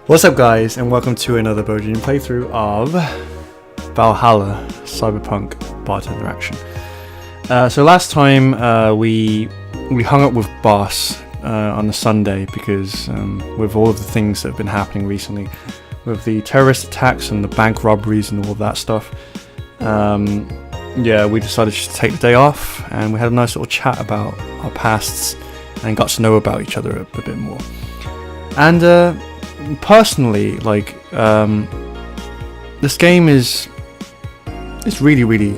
What's up guys, and welcome to another Bowjinjin playthrough of Valhalla Cyberpunk Bartender action. So last time we hung up with Boss on the Sunday because with all of the things that have been happening recently, with the terrorist attacks and the bank robberies and all of that stuff, we decided to take the day off and we had a nice little chat about our pasts and got to know about each other a bit more. And personally, this game is really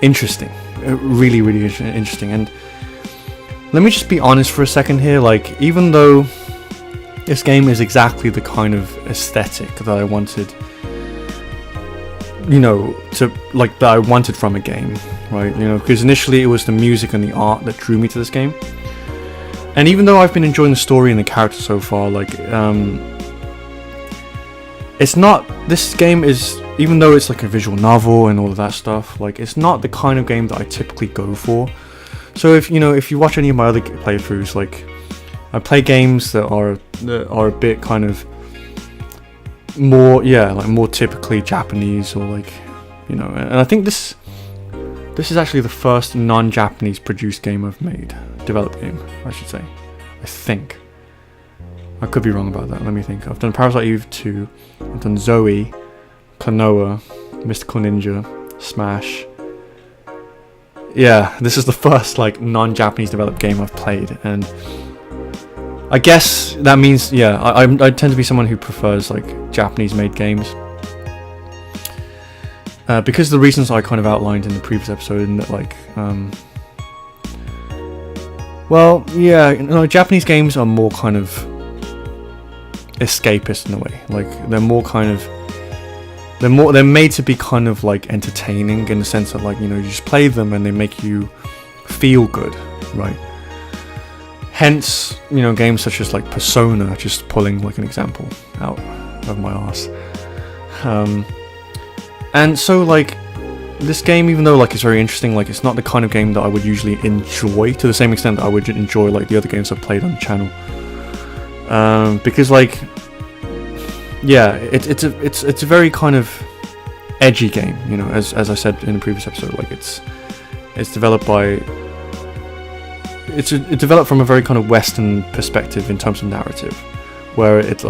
interesting, really interesting. And let me just be honest for a second here. Even though this game is exactly the kind of aesthetic that I wanted, that I wanted from a game, right? Because initially it was the music and the art that drew me to this game. And even though I've been enjoying the story and the characters so far, it's not, this game is, even though it's like a visual novel and all of that stuff, it's not the kind of game that I typically go for. So if you watch any of my other playthroughs, I play games that are a bit kind of more, more typically Japanese, or and I think this is actually the first non-Japanese produced game I've made. Developed game, I should say. I think. I could be wrong about that. Let me think. I've done Parasite Eve 2. I've done Zoe, Klonoa, Mystical Ninja, Smash. Yeah, this is the first non-Japanese developed game I've played, and I guess that means I tend to be someone who prefers Japanese made games. Because of the reasons I kind of outlined in the previous episode, and that Japanese games are more kind of escapist in a way. They're more kind of, they're made to be kind of entertaining, in the sense that you just play them and they make you feel good, right? Hence, games such as Persona, just pulling an example out of my arse. And so this game, even though it's very interesting, it's not the kind of game that I would usually enjoy to the same extent that I would enjoy the other games I've played on the channel. Because it's a very kind of edgy game, as I said in the previous episode. It's developed by, it's developed from a very kind of Western perspective in terms of narrative, where it's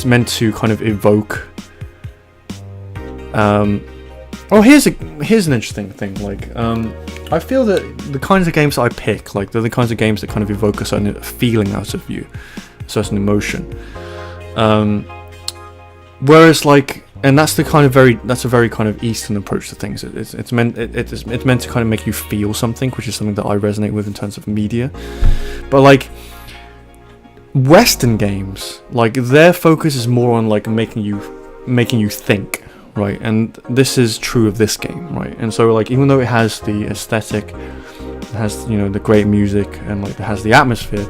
meant to kind of evoke. Here's an interesting thing. I feel that the kinds of games that I pick, they're the kinds of games that kind of evoke a certain feeling out of you, a certain emotion. Whereas and that's a very kind of Eastern approach to things. It's meant to kind of make you feel something, which is something that I resonate with in terms of media. But Western games, their focus is more on making you think. Right, and this is true of this game, right? And so even though it has the aesthetic, it has the great music, and it has the atmosphere,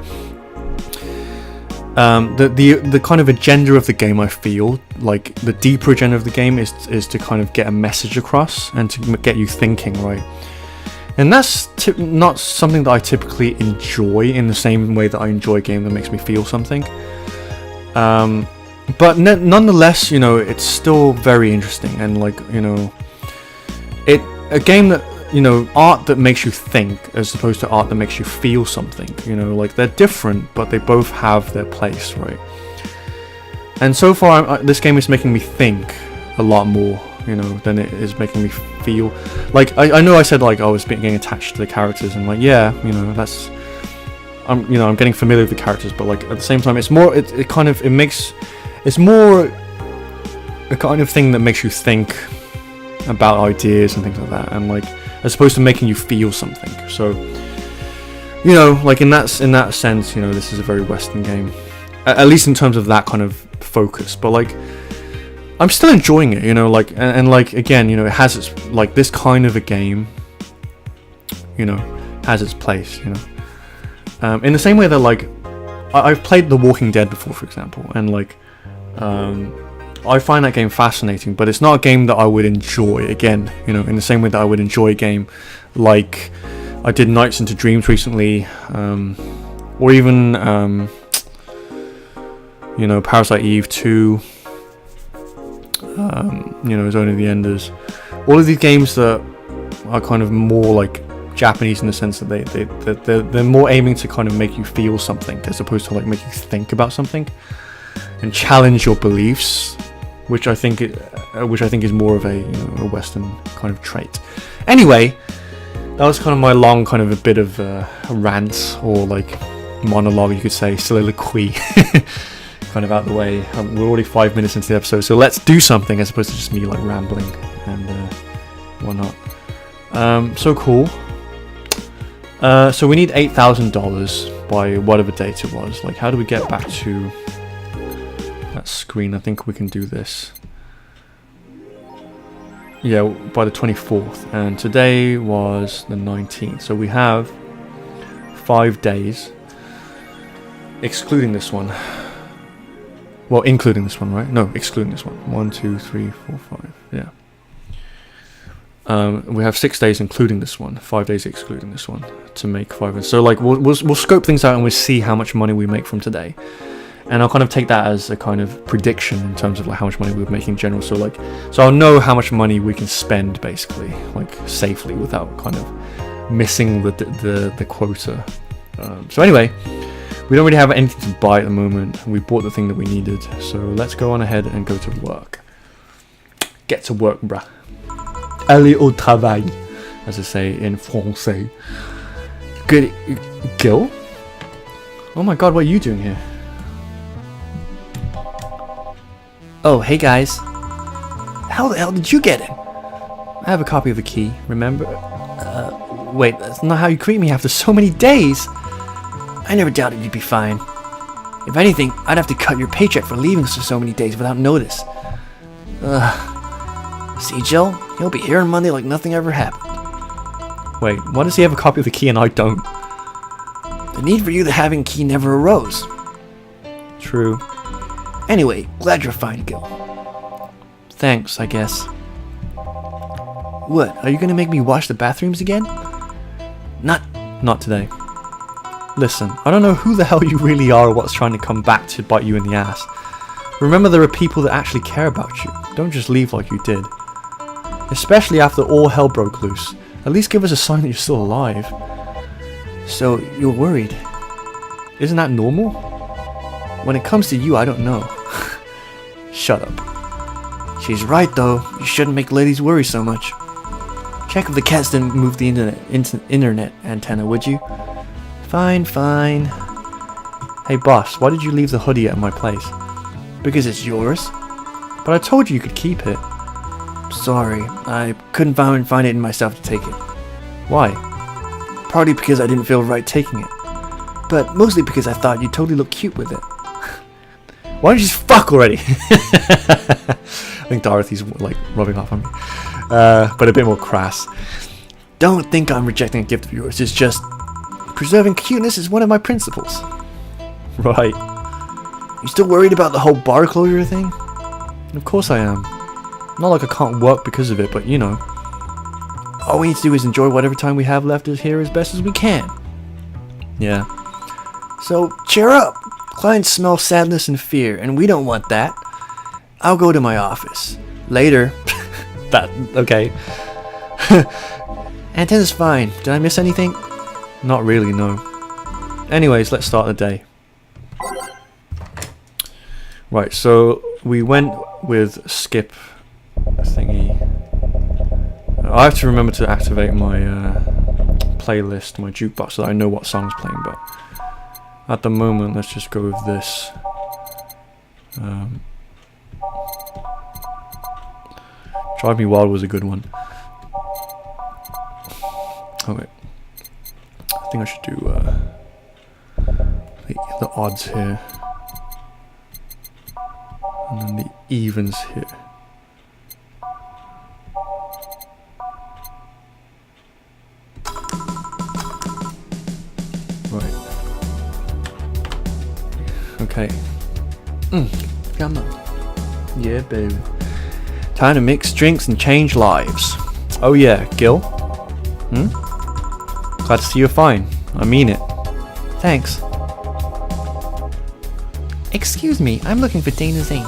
the kind of agenda of the game, I feel the deeper agenda of the game is to kind of get a message across and to get you thinking, right? And that's not something that I typically enjoy in the same way that I enjoy a game that makes me feel something. But nonetheless, it's still very interesting, and a game that art that makes you think as opposed to art that makes you feel something. They're different, but they both have their place, right? And so far, this game is making me think a lot more, than it is making me feel. I know I said I was getting attached to the characters, and that's. I'm getting familiar with the characters, but at the same time, it's more. It's more a kind of thing that makes you think about ideas and things like that, and as opposed to making you feel something. So, in that sense, this is a very Western game, at least in terms of that kind of focus. But I'm still enjoying it, and again, it has its this kind of a game, has its place, in the same way that I've played The Walking Dead before, for example, and I find that game fascinating, but it's not a game that I would enjoy again, in the same way that I would enjoy a game like I did Nights into Dreams recently, or even Parasite Eve 2, Zone of the Enders. All of these games that are kind of more like Japanese in the sense that they're more aiming to kind of make you feel something as opposed to like make you think about something and challenge your beliefs, which I think is more of a a Western kind of trait. Anyway, that was kind of my long kind of a bit of a rant, or like monologue, you could say, soliloquy, kind of out the way. We're already 5 minutes into the episode, so let's do something as opposed to just me like rambling and whatnot. So cool. So we need $8,000 by whatever date it was. Like, how do we get back to that screen? I think we can do this. Yeah, by the 24th, and today was the 19th, so we have 5 days, excluding this one. Well, including this one, right? No, excluding this one. 1, 2, 3, 4, 5. Yeah. We have 6 days including this one, 5 days excluding this one, to make 5. So like we'll scope things out and we'll see how much money we make from today. And I'll kind of take that as a kind of prediction in terms of like how much money we would make in general. So I'll know how much money we can spend basically, like safely, without kind of missing the quota. So anyway, we don't really have anything to buy at the moment. We bought the thing that we needed. So let's go on ahead and go to work. Get to work, bruh. Aller au travail, as I say in français. Good, Gil? Oh my god, what are you doing here? Oh, hey guys. How the hell did you get in? I have a copy of the key, remember? Wait, that's not how you greet me after so many days. I never doubted you'd be fine. If anything, I'd have to cut your paycheck for leaving us for so many days without notice. See, Jill? He'll be here on Monday like nothing ever happened. Wait, why does he have a copy of the key and I don't? The need for you to having a key never arose. True. Anyway, glad you're fine, Gil. Thanks, I guess. What, are you gonna make me wash the bathrooms again? Not today. Listen, I don't know who the hell you really are or what's trying to come back to bite you in the ass. Remember, there are people that actually care about you. Don't just leave like you did. Especially after all hell broke loose. At least give us a sign that you're still alive. So, you're worried. Isn't that normal? When it comes to you, I don't know. Shut up. She's right though, you shouldn't make ladies worry so much. Check if the cats didn't move the internet antenna, would you? Fine. Hey boss, why did you leave the hoodie at my place? Because it's yours? But I told you could keep it. Sorry, I couldn't find it in myself to take it. Why? Partly because I didn't feel right taking it. But mostly because I thought you totally looked cute with it. Why don't you just fuck already? I think Dorothy's like rubbing off on me. But a bit more crass. Don't think I'm rejecting a gift of yours. It's just preserving cuteness is one of my principles. Right. You still worried about the whole bar closure thing? Of course I am. Not like I can't work because of it, but you know. All we need to do is enjoy whatever time we have left here as best as we can. Yeah. So, cheer up. Clients smell sadness and fear, and we don't want that. I'll go to my office. Later. Okay. Antenna's fine. Did I miss anything? Not really, no. Anyways, let's start the day. Right, so we went with skip thingy. I have to remember to activate my playlist, my jukebox, so that I know what song's playing, but at the moment, let's just go with this. Drive Me Wild was a good one. Oh wait. I think I should do the odds here. And then the evens here. Right. Okay. Come on. Yeah, baby. Time to mix drinks and change lives. Oh yeah, Gil? Glad to see you're fine. I mean it. Thanks. Excuse me, I'm looking for Dana Zane.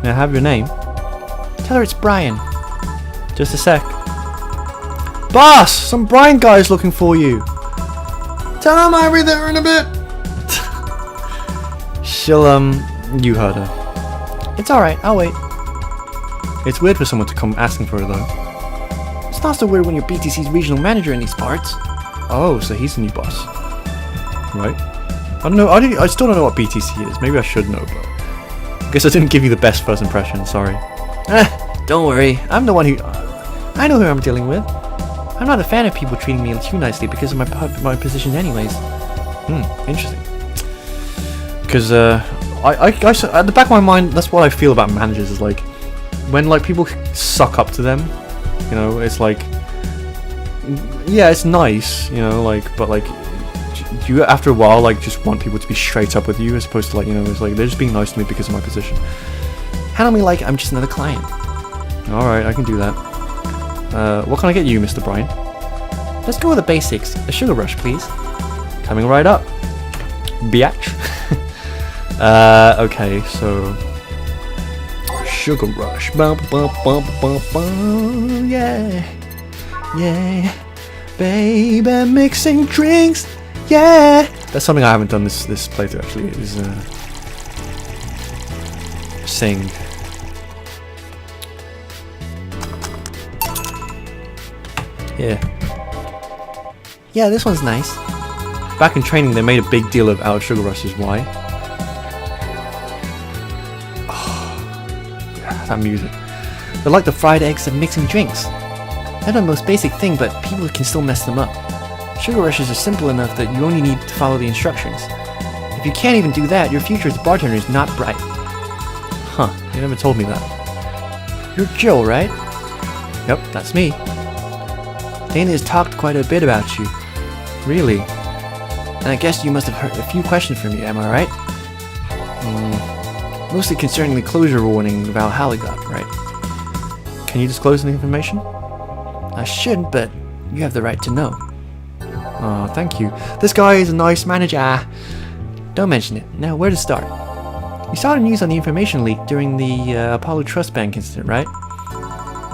May I have your name? Tell her it's Brian. Just a sec. Boss! Some Brian guy's looking for you. Tell him I'll be there in a bit. She'll, you heard her. It's alright, I'll wait. It's weird for someone to come asking for her though. It's not so weird when you're BTC's regional manager in these parts. Oh, so he's the new boss. Right. I don't know, I still don't know what BTC is. Maybe I should know, but I guess I didn't give you the best first impression, sorry. Don't worry, I'm the one who... I know who I'm dealing with. I'm not a fan of people treating me too nicely because of my position anyways. Interesting. Because, I at the back of my mind, that's what I feel about managers, is like, when like people suck up to them, you know, it's like, yeah, it's nice, you know, like, but like, you after a while like just want people to be straight up with you as opposed to like, you know, it's like they're just being nice to me because of my position. Handle me like I'm just another client. Alright, I can do that. What can I get you, Mr. Brian? Let's go with the basics. A sugar rush, please. Coming right up. Biatch. Okay, so sugar rush. Bum, bum, bum, bum, bum. Yeah. Yeah. Baby mixing drinks. Yeah. That's something I haven't done this playthrough actually, is sing. Yeah, this one's nice. Back in training, they made a big deal out of sugar rushes. Why? Oh, yeah, that music. They're like the fried eggs of mixing drinks. They're the most basic thing, but people can still mess them up. Sugar rushes are simple enough that you only need to follow the instructions. If you can't even do that, your future as a bartender is not bright. Huh, you never told me that. You're Joe, right? Yep, that's me. Dana has talked quite a bit about you. Really? And I guess you must have heard a few questions from you, am I right? Mostly concerning the closure warning Valhalla got, right? Can you disclose any information? I shouldn't, but you have the right to know. Oh, thank you. This guy is a nice manager. Don't mention it. Now, where to start? You saw the news on the information leak during the Apollo Trust Bank incident, right?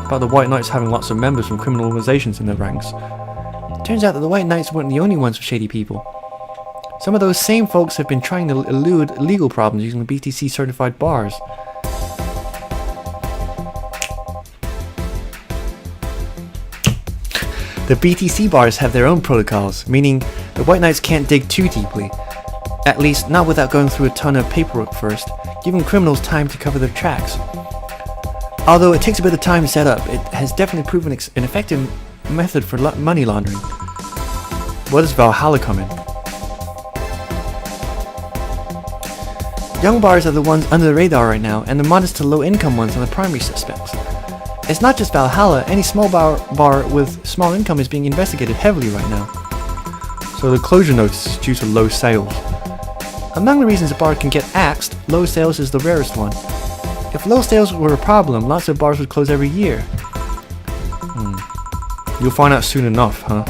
About the White Knights having lots of members from criminal organizations in their ranks. Turns out that the White Knights weren't the only ones with shady people. Some of those same folks have been trying to elude legal problems using BTC certified bars. The BTC bars have their own protocols, meaning the White Knights can't dig too deeply. At least, not without going through a ton of paperwork first, giving criminals time to cover their tracks. Although it takes a bit of time to set up, it has definitely proven an effective method for money laundering. Where does Valhalla come in? Young bars are the ones under the radar right now, and the modest to low income ones are the primary suspects. It's not just Valhalla, any small bar with small income is being investigated heavily right now. So the closure notice is due to low sales. Among the reasons a bar can get axed, low sales is the rarest one. If low sales were a problem, lots of bars would close every year. You'll find out soon enough, huh?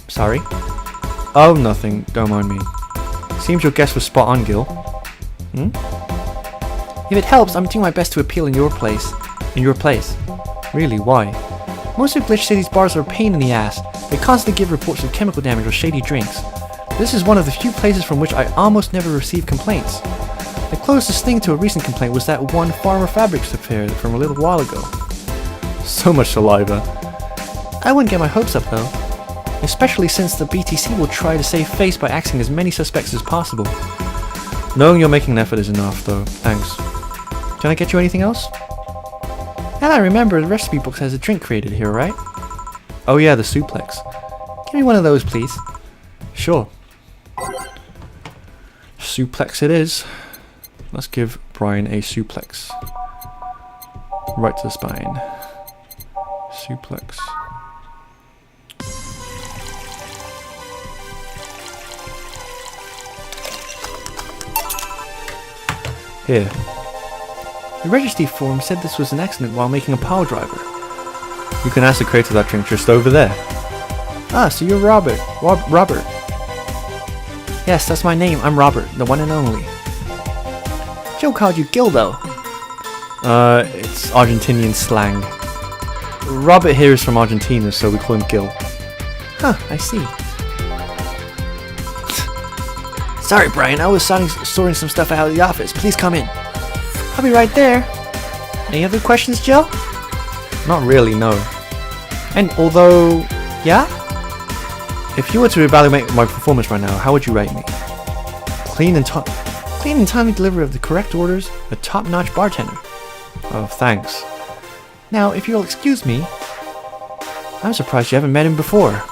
Sorry? Oh, nothing. Don't mind me. Seems your guess was spot on, Gil. If it helps, I'm doing my best to appeal in your place. In your place? Really? Why? Most of Glitch City's bars are a pain in the ass. They constantly give reports of chemical damage or shady drinks. This is one of the few places from which I almost never receive complaints. The closest thing to a recent complaint was that one Farmer Fabrics affair from a little while ago. So much saliva. I wouldn't get my hopes up though. Especially since the BTC will try to save face by axing as many suspects as possible. Knowing you're making an effort is enough though. Thanks. Can I get you anything else? And I remember the recipe book has a drink created here, right? Oh yeah, the suplex. Give me one of those, please. Sure. Suplex it is. Let's give Brian a suplex. Right to the spine. Suplex. Here. The registry form said this was an accident while making a pile driver. You can ask the creator of that drink just over there. Ah, so you're Robert. Robert. Yes, that's my name. I'm Robert, the one and only. Joe called you Gil, though. It's Argentinian slang. Robert here is from Argentina, so we call him Gil. Huh, I see. Sorry, Brian, I was sorting some stuff out of the office. Please come in. I'll be right there. Any other questions, Joe? Not really, no. And although, yeah? If you were to evaluate my performance right now, how would you rate me? Clean and timely delivery of the correct orders, a top-notch bartender. Oh, thanks. Now, if you'll excuse me, I'm surprised you haven't met him before.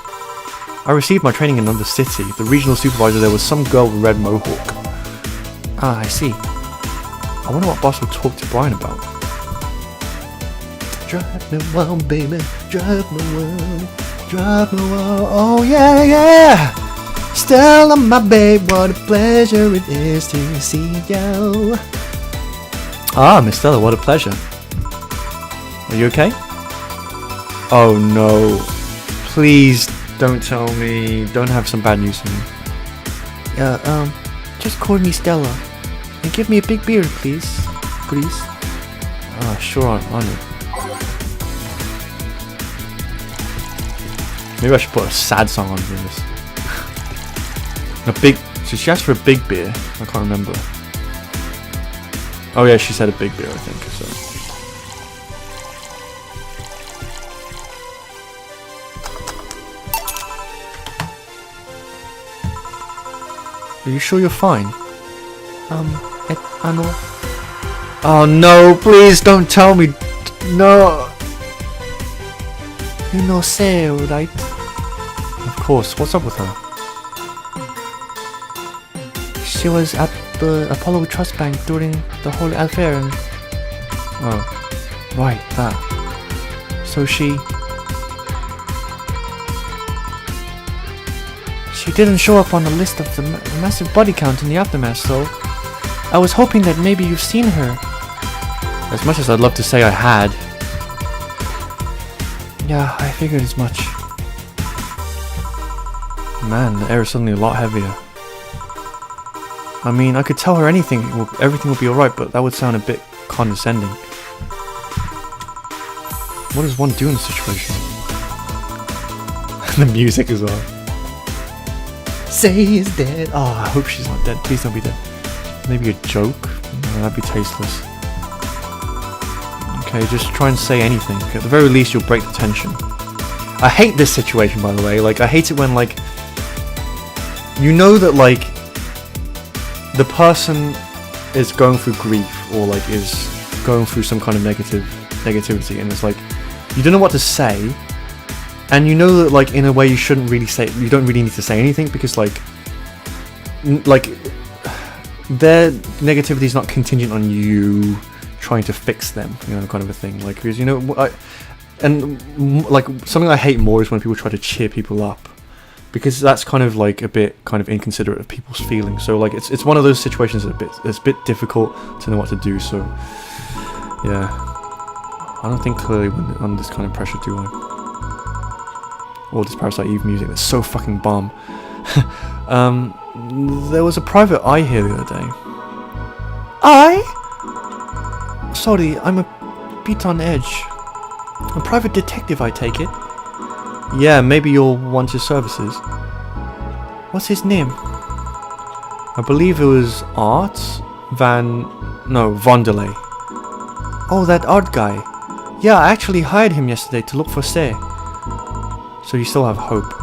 I received my training in another city. The regional supervisor there was some girl with a red mohawk. Ah, I see. I wonder what boss will talk to Brian about. Drive me wild, baby. Drive me wild. Drive me wild. Oh, yeah, yeah. Stella, my babe, what a pleasure it is to see you. Ah, Miss Stella, what a pleasure. Are you okay? Oh no. Please don't tell me. Don't have some bad news for me. Just call me Stella. And give me a big beer, please. Please. Ah, sure, on it. Maybe I should put a sad song on for this. So she asked for a big beer. I can't remember. Oh yeah, she said a big beer, I think. So. Are you sure you're fine? Ano. Oh no, please don't tell me. No. You know Sarah, right? Of course, what's up with her? She was at the Apollo Trust Bank during the whole affair and... Oh, right, that. So she didn't show up on the list of the massive body count in the aftermath, so I was hoping that maybe you've seen her. As much as I'd love to say I had. Yeah, I figured as much. Man, the air is suddenly a lot heavier. I mean, I could tell her everything would be alright, but that would sound a bit condescending. What does one do in this situation? The music as well. Say he's dead. Oh, I hope she's not dead. Please don't be dead. Maybe a joke? No, that'd be tasteless. Okay, just try and say anything. At the very least, you'll break the tension. I hate this situation, by the way. Like, I hate it when, like, you know that, like, the person is going through grief or, like, is going through some kind of negativity, and it's like, you don't know what to say, and you know that, like, in a way you shouldn't really say, you don't really need to say anything, because, like, their negativity is not contingent on you trying to fix them, you know, kind of a thing. Like, because, you know, like, something I hate more is when people try to cheer people up, because that's kind of like a bit kind of inconsiderate of people's feelings. So, like, it's one of those situations it's a bit difficult to know what to do. So, yeah, I don't think clearly when under this kind of pressure, do I? Or this Parasite Eve music that's so fucking bomb. There was a private eye here the other day. I? Sorry, I'm a bit on edge. A private detective, I take it. Yeah, maybe you'll want his services. What's his name? I believe it was Vondelay. Oh, that Art guy. Yeah, I actually hired him yesterday to look for Say. So you still have hope?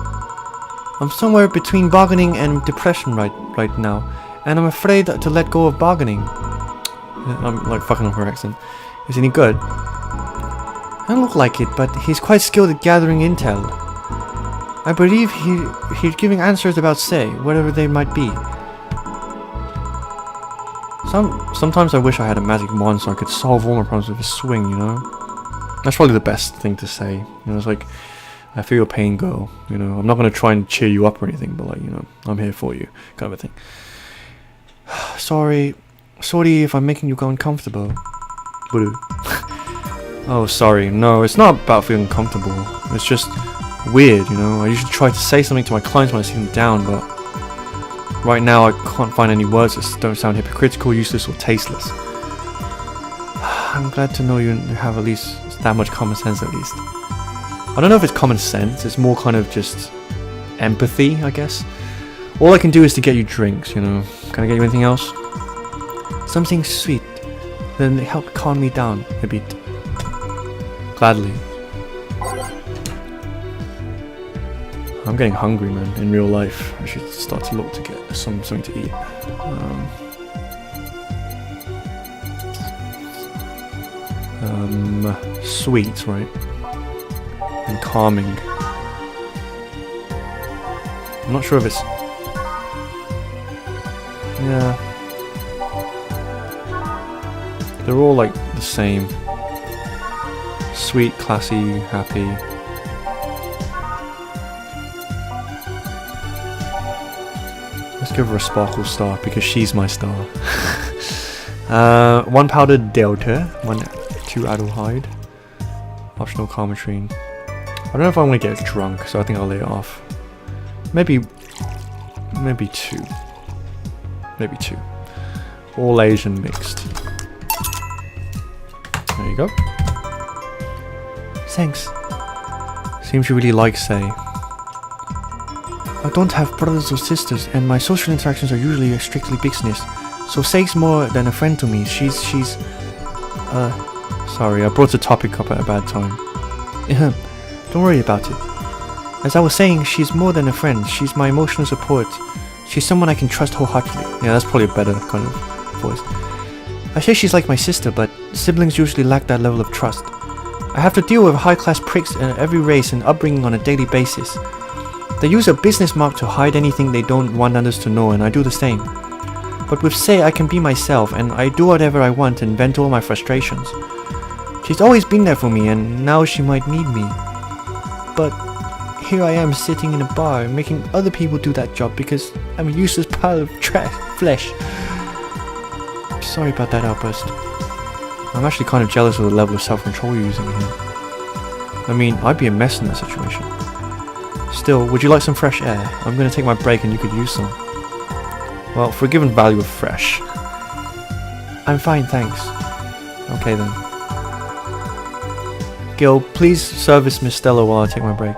I'm somewhere between bargaining and depression right now, and I'm afraid to let go of bargaining. I'm like fucking up her accent. Is he any good? I don't look like it, but he's quite skilled at gathering intel. I believe he's giving answers about Say, whatever they might be. Sometimes I wish I had a magic wand so I could solve all my problems with a swing, you know? That's probably the best thing to say. You know, it's like, I feel your pain, girl. You know, I'm not going to try and cheer you up or anything, but, like, you know, I'm here for you, kind of a thing. Sorry if I'm making you go uncomfortable. Oh, sorry. No, it's not about feeling comfortable. It's just weird, you know? I usually try to say something to my clients when I see them down, but right now I can't find any words that don't sound hypocritical, useless, or tasteless. I'm glad to know you have at least that much common sense at least. I don't know if it's common sense, it's more kind of just empathy, I guess. All I can do is to get you drinks, you know. Can I get you anything else? Something sweet. Then help calm me down a bit. Gladly. I'm getting hungry, man, in real life. I should start to look to get something to eat. Sweet, right? And calming. I'm not sure if it's... Yeah. They're all like the same. Sweet, classy, happy. Let's give her a sparkle star because she's my star. 1 powdered delta, 2 adelhyde, optional carmetrine. I don't know if I want to get drunk, so I think I'll lay it off. Maybe 2. Maybe 2. All Asian mixed. There you go. Thanks. Seems you really like Say. I don't have brothers or sisters, and my social interactions are usually strictly business. So Say's more than a friend to me. She's Sorry, I brought the topic up at a bad time. Don't worry about it. As I was saying, she's more than a friend. She's my emotional support. She's someone I can trust wholeheartedly. Yeah, that's probably a better kind of voice. I say she's like my sister, but siblings usually lack that level of trust. I have to deal with high-class pricks in every race and upbringing on a daily basis. They use a business mark to hide anything they don't want others to know, and I do the same. But with Say, I can be myself, and I do whatever I want and vent all my frustrations. She's always been there for me, and now she might need me. But here I am sitting in a bar, making other people do that job because I'm a useless pile of flesh. Sorry about that outburst. I'm actually kind of jealous of the level of self-control you're using here. I mean, I'd be a mess in that situation. Still, would you like some fresh air? I'm going to take my break and you could use some. Well, for a given value of fresh. I'm fine, thanks. Okay then. Gil, please service Miss Stella while I take my break.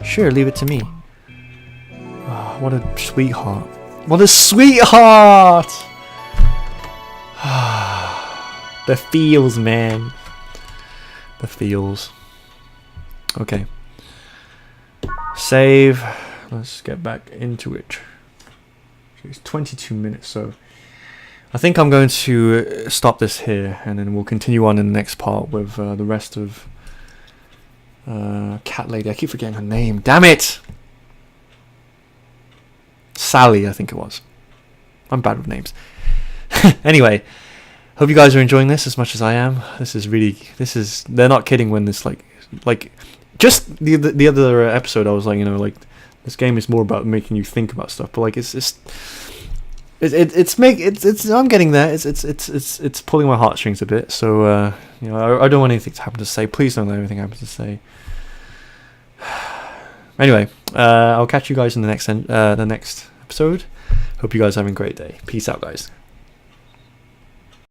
Sure, leave it to me. Oh, what a sweetheart. What a sweetheart! The feels, man. The feels. Okay. Save. Let's get back into it. It's 22 minutes, so I think I'm going to stop this here, and then we'll continue on in the next part with the rest of Cat Lady. I keep forgetting her name. Damn it! Sally, I think it was. I'm bad with names. Anyway, hope you guys are enjoying this as much as I am. This is they're not kidding when this like just the other episode I was like, you know, like this game is more about making you think about stuff, but like it's I'm getting there. It's pulling my heartstrings a bit. So you know, I don't want anything to happen to Say. Please don't let anything happen to Say. Anyway, I'll catch you guys in the next episode. Hope you guys are having a great day. Peace out, guys.